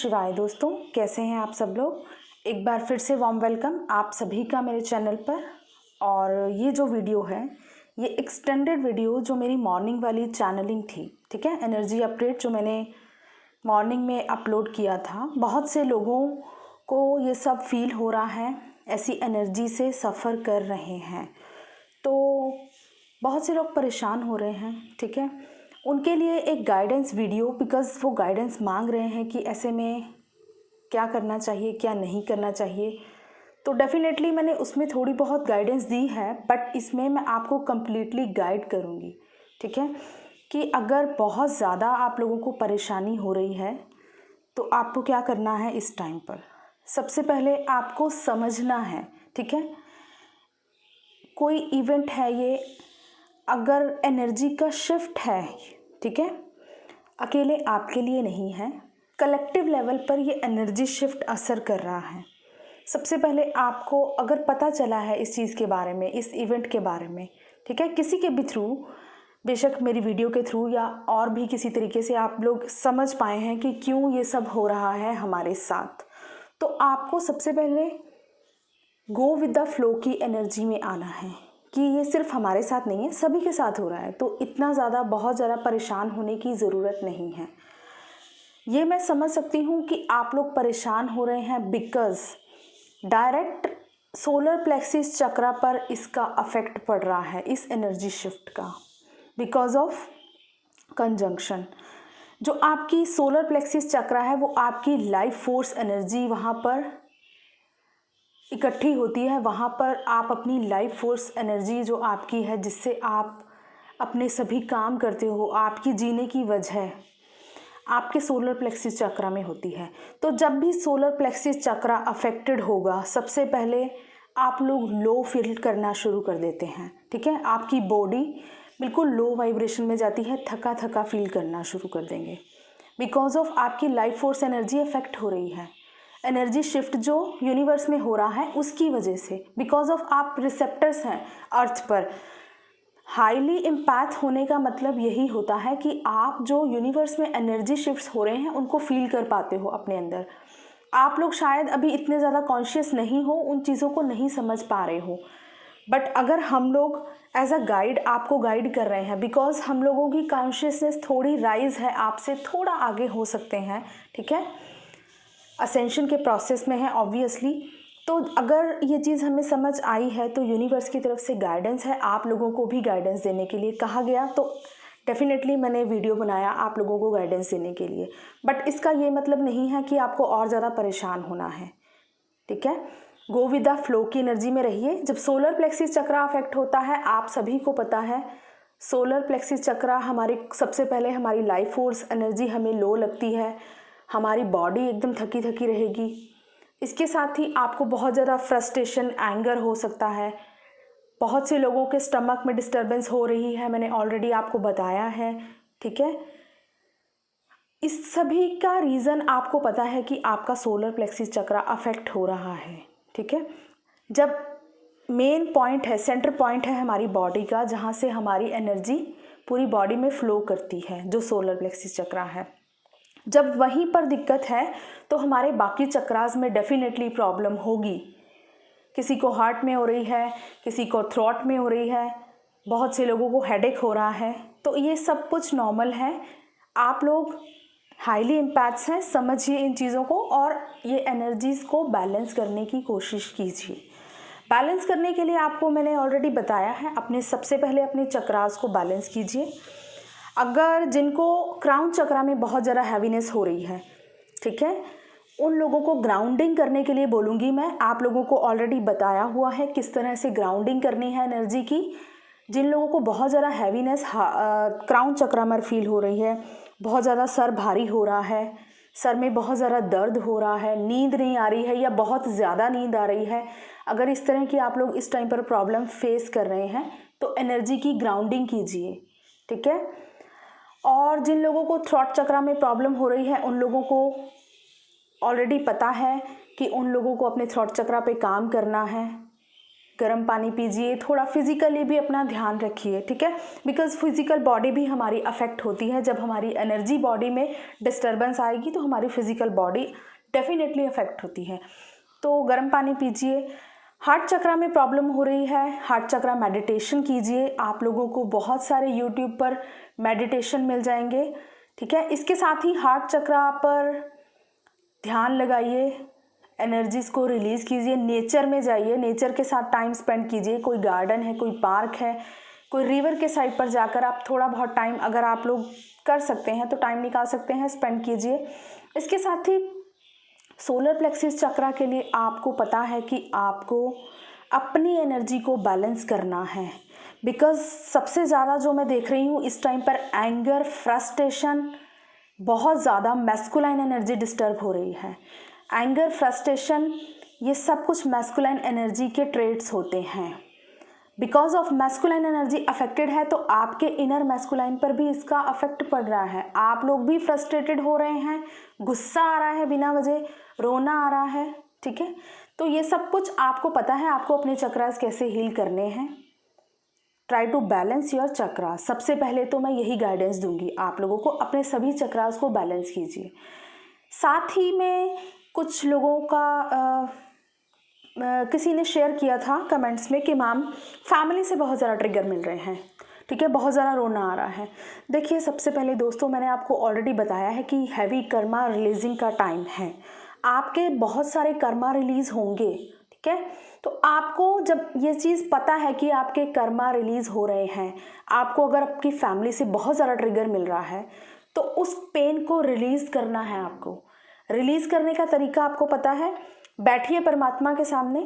शिवाय दोस्तों, कैसे हैं आप सब लोग। एक बार फिर से वार्म वेलकम आप सभी का मेरे चैनल पर। और ये जो वीडियो है ये एक्सटेंडेड वीडियो जो मेरी मॉर्निंग वाली चैनलिंग थी, ठीक है, एनर्जी अपडेट जो मैंने मॉर्निंग में अपलोड किया था। बहुत से लोगों को ये सब फील हो रहा है, ऐसी एनर्जी से सफ़र कर रहे हैं, तो बहुत से लोग परेशान हो रहे हैं, ठीक है। उनके लिए एक गाइडेंस वीडियो, बिकॉज़ वो गाइडेंस मांग रहे हैं कि ऐसे में क्या करना चाहिए, क्या नहीं करना चाहिए। तो डेफिनेटली मैंने उसमें थोड़ी बहुत गाइडेंस दी है, बट इसमें मैं आपको कम्प्लीटली गाइड करूँगी, ठीक है। कि अगर बहुत ज़्यादा आप लोगों को परेशानी हो रही है तो आपको क्या करना है इस टाइम पर। सबसे पहले आपको समझना है, ठीक है, कोई इवेंट है ये, अगर एनर्जी का शिफ्ट है, ठीक है, अकेले आपके लिए नहीं है, कलेक्टिव लेवल पर ये एनर्जी शिफ्ट असर कर रहा है। सबसे पहले आपको अगर पता चला है इस चीज़ के बारे में, इस इवेंट के बारे में, ठीक है, किसी के भी थ्रू, बेशक मेरी वीडियो के थ्रू या और भी किसी तरीके से आप लोग समझ पाए हैं कि क्यों ये सब हो रहा है हमारे साथ, तो आपको सबसे पहले गो विद द फ्लो की एनर्जी में आना है कि ये सिर्फ हमारे साथ नहीं है, सभी के साथ हो रहा है। तो इतना ज़्यादा बहुत ज़्यादा परेशान होने की ज़रूरत नहीं है। ये मैं समझ सकती हूँ कि आप लोग परेशान हो रहे हैं बिकॉज़ डायरेक्ट सोलर प्लेक्सिस चक्रा पर इसका अफेक्ट पड़ रहा है, इस एनर्जी शिफ्ट का, बिकॉज ऑफ कंजंक्शन। जो आपकी सोलर प्लेक्सिस चक्रा है वो आपकी लाइफ फोर्स एनर्जी वहाँ पर इकट्ठी होती है। वहाँ पर आप अपनी लाइफ फोर्स एनर्जी जो आपकी है, जिससे आप अपने सभी काम करते हो, आपकी जीने की वजह आपके सोलर प्लेक्सिस चक्रा में होती है। तो जब भी सोलर प्लेक्सिस चक्रा अफेक्टेड होगा, सबसे पहले आप लोग लो फील करना शुरू कर देते हैं, ठीक है। आपकी बॉडी बिल्कुल लो वाइब्रेशन में जाती है, थका थका फील करना शुरू कर देंगे, बिकॉज ऑफ आपकी लाइफ फोर्स एनर्जी अफेक्ट हो रही है। एनर्जी शिफ्ट जो यूनिवर्स में हो रहा है उसकी वजह से, बिकॉज ऑफ आप रिसेप्टर्स हैं अर्थ पर। हाईली इम्पैथ होने का मतलब यही होता है कि आप जो यूनिवर्स में एनर्जी शिफ्ट्स हो रहे हैं उनको फील कर पाते हो अपने अंदर। आप लोग शायद अभी इतने ज़्यादा कॉन्शियस नहीं हो, उन चीज़ों को नहीं समझ पा रहे हो, बट अगर हम लोग एज अ गाइड आपको गाइड कर रहे हैं, बिकॉज हम लोगों की कॉन्शियसनेस थोड़ी राइज है, आपसे थोड़ा आगे हो सकते हैं, ठीक है, असेंशन के प्रोसेस में है ऑब्वियसली। तो अगर ये चीज़ हमें समझ आई है तो यूनिवर्स की तरफ से गाइडेंस है, आप लोगों को भी गाइडेंस देने के लिए कहा गया, तो डेफिनेटली मैंने वीडियो बनाया आप लोगों को गाइडेंस देने के लिए। बट इसका ये मतलब नहीं है कि आपको और ज़्यादा परेशान होना है, ठीक है। गो विद द फ्लो की एनर्जी में रहिए। जब सोलर प्लेक्सिस चक्रा अफेक्ट होता है, आप सभी को पता है, सोलर प्लेक्सिस चक्रा हमारी सबसे पहले हमारी लाइफ फोर्स एनर्जी हमें लो लगती है, हमारी बॉडी एकदम थकी थकी रहेगी। इसके साथ ही आपको बहुत ज़्यादा फ्रस्ट्रेशन, एंगर हो सकता है। बहुत से लोगों के स्टमक में डिस्टर्बेंस हो रही है, मैंने ऑलरेडी आपको बताया है, ठीक है। इस सभी का रीज़न आपको पता है कि आपका सोलर प्लेक्सिस चक्रा अफेक्ट हो रहा है, ठीक है। जब मेन पॉइंट है, सेंटर पॉइंट है हमारी बॉडी का, जहाँ से हमारी एनर्जी पूरी बॉडी में फ्लो करती है, जो सोलर प्लेक्सिस चक्रा है, जब वहीं पर दिक्कत है तो हमारे बाकी चक्रास में डेफिनेटली प्रॉब्लम होगी। किसी को हार्ट में हो रही है, किसी को थ्रोट में हो रही है, बहुत से लोगों को हेडेक हो रहा है, तो ये सब कुछ नॉर्मल है। आप लोग हाईली इम्पैक्ट्स हैं, समझिए इन चीज़ों को और ये एनर्जीज़ को बैलेंस करने की कोशिश कीजिए। बैलेंस करने के लिए आपको मैंने ऑलरेडी बताया है, अपने सबसे पहले अपने चक्रास को बैलेंस कीजिए। अगर जिनको क्राउन चक्रा में बहुत ज़्यादा हैवीनेस हो रही है, ठीक है, उन लोगों को ग्राउंडिंग करने के लिए बोलूँगी मैं। आप लोगों को ऑलरेडी बताया हुआ है किस तरह से ग्राउंडिंग करनी है एनर्जी की। जिन लोगों को बहुत ज़्यादा हैवीनेस क्राउन चक्रा में फील हो रही है, बहुत ज़्यादा सर भारी हो रहा है, सर में बहुत ज़्यादा दर्द हो रहा है, नींद नहीं आ रही है या बहुत ज़्यादा नींद आ रही है, अगर इस तरह की आप लोग इस टाइम पर प्रॉब्लम फेस कर रहे हैं तो एनर्जी की ग्राउंडिंग कीजिए, ठीक है। और जिन लोगों को थ्रोट चक्रा में प्रॉब्लम हो रही है, उन लोगों को ऑलरेडी पता है कि उन लोगों को अपने थ्रोट चक्रा पे काम करना है, गर्म पानी पीजिए, थोड़ा फिजिकली भी अपना ध्यान रखिए, ठीक है, बिकॉज फिजिकल बॉडी भी हमारी अफेक्ट होती है। जब हमारी एनर्जी बॉडी में डिस्टर्बेंस आएगी तो हमारी फिजिकल बॉडी डेफिनेटली अफेक्ट होती है। तो गर्म पानी पीजिए। हार्ट चक्रा में प्रॉब्लम हो रही है, हार्ट चक्रा मेडिटेशन कीजिए। आप लोगों को बहुत सारे यूट्यूब पर मेडिटेशन मिल जाएंगे, ठीक है। इसके साथ ही हार्ट चक्रा पर ध्यान लगाइए, एनर्जीज को रिलीज़ कीजिए, नेचर में जाइए, नेचर के साथ टाइम स्पेंड कीजिए। कोई गार्डन है, कोई पार्क है, कोई रिवर के साइड पर जाकर आप थोड़ा बहुत टाइम, अगर आप लोग कर सकते हैं तो टाइम निकाल सकते हैं, स्पेंड कीजिए। इसके साथ ही सोलर प्लेक्सिस चक्रा के लिए आपको पता है कि आपको अपनी एनर्जी को बैलेंस करना है, बिकॉज सबसे ज़्यादा जो मैं देख रही हूँ इस टाइम पर एंगर, फ्रस्ट्रेशन, बहुत ज़्यादा मैस्कुलाइन एनर्जी डिस्टर्ब हो रही है। एंगर, फ्रस्ट्रेशन, ये सब कुछ मैस्कुलाइन एनर्जी के ट्रेट्स होते हैं। Because of masculine energy affected है तो आपके इनर मैस्कुलाइन पर भी इसका अफेक्ट पड़ रहा है। आप लोग भी फ्रस्ट्रेटेड हो रहे हैं, गुस्सा आ रहा है बिना वजह, रोना आ रहा है, ठीक है। तो ये सब कुछ आपको पता है, आपको अपने चक्रास कैसे हील करने हैं। ट्राई टू बैलेंस योर चक्रा। सबसे पहले तो मैं यही गाइडेंस दूंगी आप लोगों को, अपने सभी चक्रास को बैलेंस कीजिए। साथ ही में कुछ लोगों का किसी ने शेयर किया था कमेंट्स में कि मैम फैमिली से बहुत ज़्यादा ट्रिगर मिल रहे हैं, ठीक है, बहुत ज़्यादा रोना आ रहा है। देखिए, सबसे पहले दोस्तों मैंने आपको ऑलरेडी बताया है कि हैवी कर्मा रिलीजिंग का टाइम है। आपके बहुत सारे कर्मा रिलीज़ होंगे, ठीक है। तो आपको जब ये चीज़ पता है कि आपके कर्मा रिलीज़ हो रहे हैं, आपको अगर आपकी फैमिली से बहुत ज़्यादा ट्रिगर मिल रहा है तो उस पेन को रिलीज़ करना है। आपको रिलीज़ करने का तरीका आपको पता है। बैठिए परमात्मा के सामने,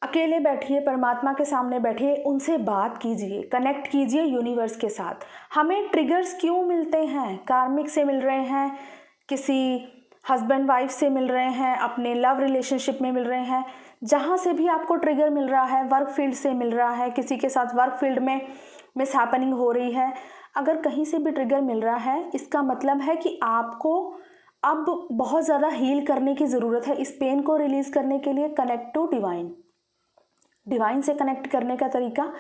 अकेले बैठिए, परमात्मा के सामने बैठिए, उनसे बात कीजिए, कनेक्ट कीजिए यूनिवर्स के साथ। हमें ट्रिगर्स क्यों मिलते हैं? कार्मिक से मिल रहे हैं, किसी हस्बैंड वाइफ से मिल रहे हैं, अपने लव रिलेशनशिप में मिल रहे हैं, जहाँ से भी आपको ट्रिगर मिल रहा है, वर्क फील्ड से मिल रहा है, किसी के साथ वर्क फील्ड में मिस हैपनिंग हो रही है, अगर कहीं से भी ट्रिगर मिल रहा है, इसका मतलब है कि आपको अब बहुत ज़्यादा हील करने की ज़रूरत है। इस पेन को रिलीज़ करने के लिए कनेक्ट टू डिवाइन। डिवाइन से कनेक्ट करने का तरीका,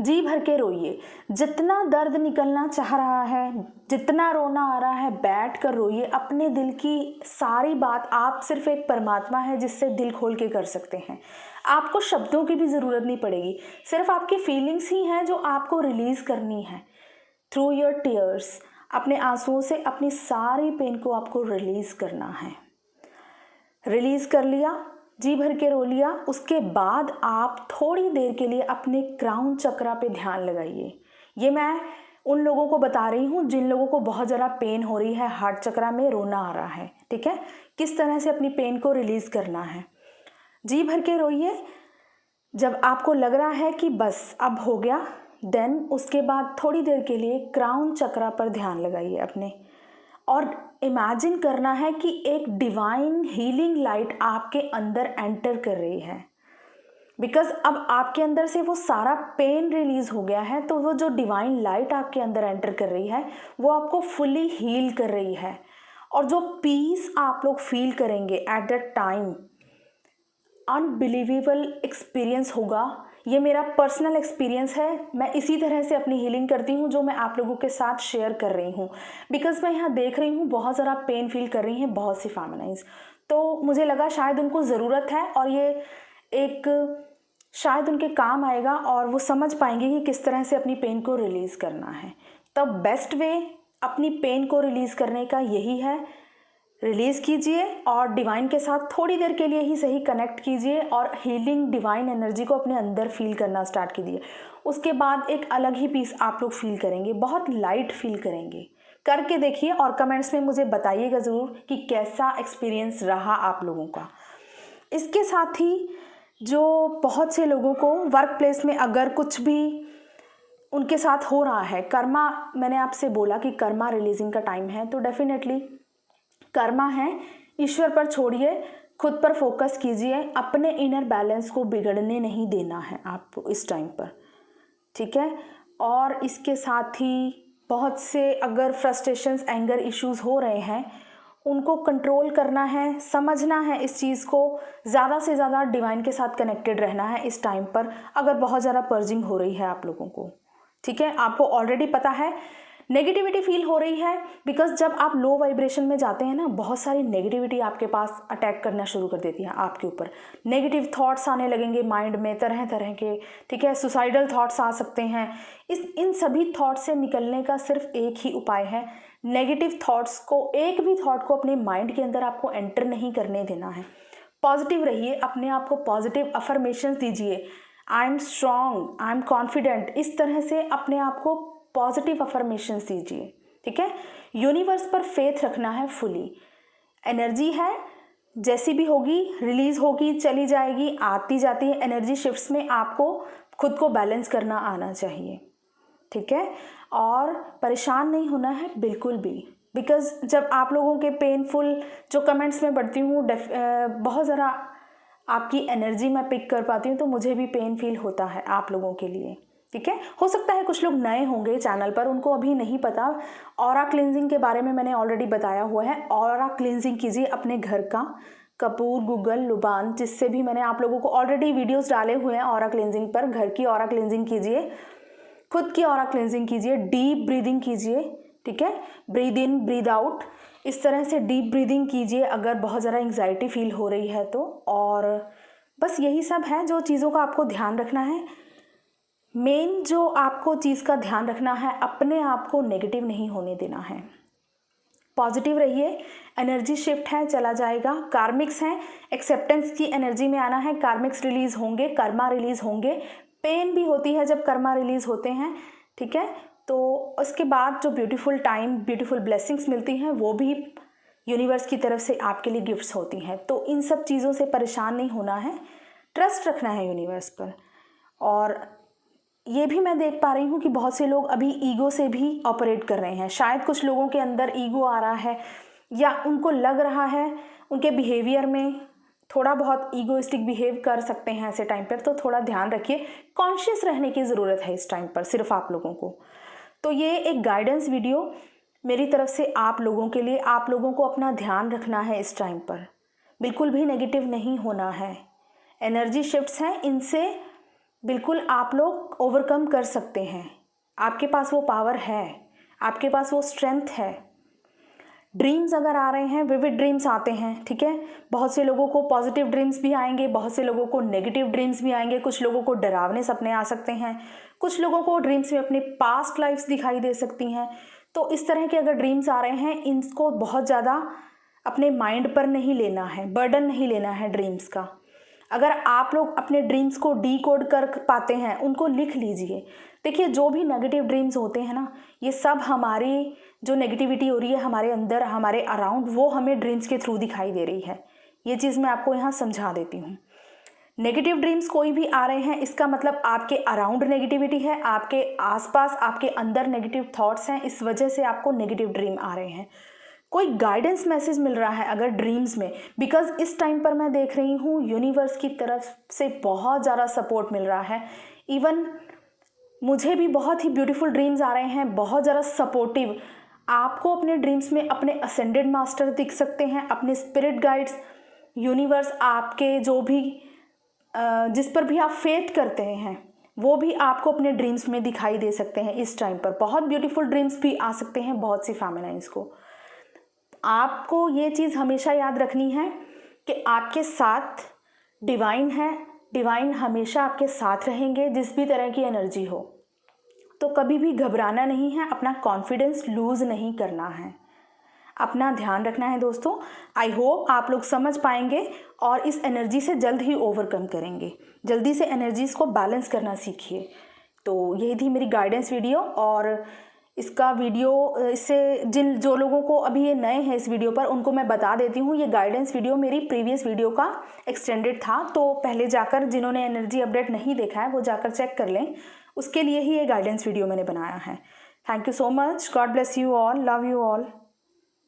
जी भर के रोइए। जितना दर्द निकलना चाह रहा है, जितना रोना आ रहा है, बैठ कर रोइए। अपने दिल की सारी बात, आप सिर्फ एक परमात्मा है जिससे दिल खोल के कर सकते हैं। आपको शब्दों की भी ज़रूरत नहीं पड़ेगी, सिर्फ आपकी फीलिंग्स ही हैं जो आपको रिलीज़ करनी है थ्रू योर टीयर्स। अपने आंसुओं से अपनी सारी पेन को आपको रिलीज़ करना है। रिलीज़ कर लिया, जी भर के रो लिया, उसके बाद आप थोड़ी देर के लिए अपने क्राउन चक्रा पे ध्यान लगाइए। ये मैं उन लोगों को बता रही हूँ जिन लोगों को बहुत ज़्यादा पेन हो रही है, हार्ट चक्रा में रोना आ रहा है, ठीक है, किस तरह से अपनी पेन को रिलीज़ करना है। जी भर के रोइए। जब आपको लग रहा है कि बस अब हो गया, देन उसके बाद थोड़ी देर के लिए क्राउन चक्रा पर ध्यान लगाइए अपने, और इमेजिन करना है कि एक डिवाइन हीलिंग लाइट आपके अंदर एंटर कर रही है। बिकॉज अब आपके अंदर से वो सारा पेन रिलीज हो गया है, तो वो जो डिवाइन लाइट आपके अंदर एंटर कर रही है वो आपको फुली हील कर रही है। और जो पीस आप लोग फील करेंगे at that time, unbelievable experience होगा। ये मेरा पर्सनल एक्सपीरियंस है, मैं इसी तरह से अपनी हीलिंग करती हूँ जो मैं आप लोगों के साथ शेयर कर रही हूँ। बिकॉज मैं यहाँ देख रही हूँ बहुत ज़्यादा पेन फील कर रही हैं बहुत सी फेमिनाइज, तो मुझे लगा शायद उनको ज़रूरत है और ये एक शायद उनके काम आएगा और वो समझ पाएंगे कि किस तरह से अपनी पेन को रिलीज़ करना है। तब बेस्ट वे अपनी पेन को रिलीज़ करने का यही है, रिलीज़ कीजिए और डिवाइन के साथ थोड़ी देर के लिए ही सही कनेक्ट कीजिए और हीलिंग डिवाइन एनर्जी को अपने अंदर फील करना स्टार्ट कीजिए। उसके बाद एक अलग ही पीस आप लोग फील करेंगे, बहुत लाइट फील करेंगे। करके देखिए और कमेंट्स में मुझे बताइएगा ज़रूर कि कैसा एक्सपीरियंस रहा आप लोगों का। इसके साथ ही जो बहुत से लोगों को वर्क प्लेस में अगर कुछ भी उनके साथ हो रहा है, कर्मा, मैंने आपसे बोला कि कर्मा रिलीजिंग का टाइम है, तो डेफिनेटली कर्मा है, ईश्वर पर छोड़िए, खुद पर फोकस कीजिए। अपने इनर बैलेंस को बिगड़ने नहीं देना है आपको इस टाइम पर, ठीक है। और इसके साथ ही बहुत से अगर फ्रस्ट्रेशंस, एंगर इश्यूज हो रहे हैं, उनको कंट्रोल करना है, समझना है इस चीज़ को, ज़्यादा से ज़्यादा डिवाइन के साथ कनेक्टेड रहना है इस टाइम पर, अगर बहुत ज़्यादा पर्जिंग हो रही है आप लोगों को। ठीक है, आपको ऑलरेडी पता है नेगेटिविटी फील हो रही है, बिकॉज जब आप लो वाइब्रेशन में जाते हैं ना, बहुत सारी नेगेटिविटी आपके पास अटैक करना शुरू कर देती है आपके ऊपर। नेगेटिव थॉट्स आने लगेंगे माइंड में तरह तरह के, ठीक है, सुसाइडल थॉट्स आ सकते हैं। इन सभी थॉट्स से निकलने का सिर्फ एक ही उपाय है, नेगेटिव थॉट्स को, एक भी थॉट को अपने माइंड के अंदर आपको एंटर नहीं करने देना है। पॉजिटिव रहिए, अपने आप को पॉजिटिव अफर्मेशंस दीजिए, I am strong, I am confident, इस तरह से अपने आप को पॉजिटिव अफर्मेशंस दीजिए। ठीक है, यूनिवर्स पर फेथ रखना है फुली। एनर्जी है, जैसी भी होगी रिलीज होगी, चली जाएगी, आती जाती है एनर्जी शिफ्ट्स में, आपको खुद को बैलेंस करना आना चाहिए। ठीक है, और परेशान नहीं होना है बिल्कुल भी, बिकॉज जब आप लोगों के पेनफुल जो कमेंट्स में पढ़ती हूँ, बहुत ज़रा आपकी एनर्जी मैं पिक कर पाती हूँ, तो मुझे भी पेन फील होता है आप लोगों के लिए। ठीक है, हो सकता है कुछ लोग नए होंगे चैनल पर, उनको अभी नहीं पता। ऑरा क्लिनजिंग के बारे में मैंने ऑलरेडी बताया हुआ है। ऑरा क्लिनजिंग कीजिए अपने घर का, कपूर, गूगल, लुबान, जिससे भी मैंने आप लोगों को ऑलरेडी वीडियोस डाले हुए हैं ऑरा क्लिनजिंग पर। घर की ऑरा क्लिनजिंग कीजिए, खुद की ऑरा क्लिनजिंग कीजिए, डीप ब्रीदिंग कीजिए। ठीक है, ब्रीद इन ब्रीद आउट, इस तरह से डीप ब्रीदिंग कीजिए अगर बहुत ज़्यादा एंग्जाइटी फील हो रही है तो। और बस यही सब है जो चीज़ों का आपको ध्यान रखना है। मेन जो आपको चीज़ का ध्यान रखना है, अपने आप को नेगेटिव नहीं होने देना है, पॉजिटिव रहिए। एनर्जी शिफ्ट है, चला जाएगा। कार्मिक्स हैं, एक्सेप्टेंस की एनर्जी में आना है। कार्मिक्स रिलीज होंगे, कर्मा रिलीज होंगे। पेन भी होती है जब कर्मा रिलीज होते हैं। ठीक है, तो उसके बाद जो ब्यूटीफुल टाइम, ब्यूटीफुल ब्लेसिंग्स मिलती हैं, वो भी यूनिवर्स की तरफ से आपके लिए गिफ्ट्स होती हैं। तो इन सब चीज़ों से परेशान नहीं होना है, ट्रस्ट रखना है यूनिवर्स पर। और ये भी मैं देख पा रही हूँ कि बहुत से लोग अभी ईगो से भी ऑपरेट कर रहे हैं। शायद कुछ लोगों के अंदर ईगो आ रहा है, या उनको लग रहा है उनके बिहेवियर में थोड़ा बहुत ईगोइस्टिक बिहेव कर सकते हैं ऐसे टाइम पर। तो थोड़ा ध्यान रखिए, कॉन्शियस रहने की ज़रूरत है इस टाइम पर सिर्फ आप लोगों को। तो ये एक गाइडेंस वीडियो मेरी तरफ से आप लोगों के लिए, आप लोगों को अपना ध्यान रखना है इस टाइम पर, बिल्कुल भी नेगेटिव नहीं होना है। एनर्जी शिफ्ट्स हैं, इनसे बिल्कुल आप लोग ओवरकम कर सकते हैं। आपके पास वो पावर है, आपके पास वो स्ट्रेंथ है। ड्रीम्स अगर आ रहे हैं, विविड ड्रीम्स आते हैं, ठीक है, बहुत से लोगों को पॉजिटिव ड्रीम्स भी आएंगे, बहुत से लोगों को नेगेटिव ड्रीम्स भी आएंगे। कुछ लोगों को डरावने सपने आ सकते हैं, कुछ लोगों को ड्रीम्स में अपनी पास्ट लाइफ्स दिखाई दे सकती हैं। तो इस तरह के अगर ड्रीम्स आ रहे हैं, इनको बहुत ज़्यादा अपने माइंड पर नहीं लेना है, बर्डन नहीं लेना है ड्रीम्स का। अगर आप लोग अपने ड्रीम्स को डीकोड कर पाते हैं, उनको लिख लीजिए। देखिए, जो भी नेगेटिव ड्रीम्स होते हैं ना, ये सब हमारी जो नेगेटिविटी हो रही है हमारे अंदर, हमारे अराउंड, वो हमें ड्रीम्स के थ्रू दिखाई दे रही है। ये चीज़ मैं आपको यहाँ समझा देती हूँ। नेगेटिव ड्रीम्स कोई भी आ रहे हैं, इसका मतलब आपके अराउंड नेगेटिविटी है, आपके आसपास, आपके अंदर नेगेटिव थॉट्स हैं, इस वजह से आपको नेगेटिव ड्रीम आ रहे हैं। कोई गाइडेंस मैसेज मिल रहा है अगर ड्रीम्स में, बिकॉज इस टाइम पर मैं देख रही हूँ यूनिवर्स की तरफ से बहुत ज़्यादा सपोर्ट मिल रहा है। इवन मुझे भी बहुत ही ब्यूटीफुल ड्रीम्स आ रहे हैं, बहुत ज़्यादा सपोर्टिव। आपको अपने ड्रीम्स में अपने असेंडेड मास्टर दिख सकते हैं, अपने स्पिरिट गाइड्स, यूनिवर्स, आपके जो भी जिस पर भी आप फेथ करते हैं, वो भी आपको अपने ड्रीम्स में दिखाई दे सकते हैं। इस टाइम पर बहुत ब्यूटीफुल ड्रीम्स भी आ सकते हैं बहुत सी फैमिलीज़ को। आपको ये चीज़ हमेशा याद रखनी है कि आपके साथ डिवाइन है, डिवाइन हमेशा आपके साथ रहेंगे जिस भी तरह की एनर्जी हो। तो कभी भी घबराना नहीं है, अपना कॉन्फिडेंस लूज़ नहीं करना है, अपना ध्यान रखना है दोस्तों। आई होप आप लोग समझ पाएंगे और इस एनर्जी से जल्द ही ओवरकम करेंगे। जल्दी से एनर्जीज़ को बैलेंस करना सीखिए। तो यही थी मेरी गाइडेंस वीडियो, और इसका वीडियो, इससे जो लोगों को अभी ये नए हैं इस वीडियो पर, उनको मैं बता देती हूँ, ये गाइडेंस वीडियो मेरी प्रीवियस वीडियो का एक्सटेंडेड था। तो पहले जाकर जिन्होंने एनर्जी अपडेट नहीं देखा है वो जाकर चेक कर लें, उसके लिए ही ये गाइडेंस वीडियो मैंने बनाया है। Thank you so much, God bless you all, love you all.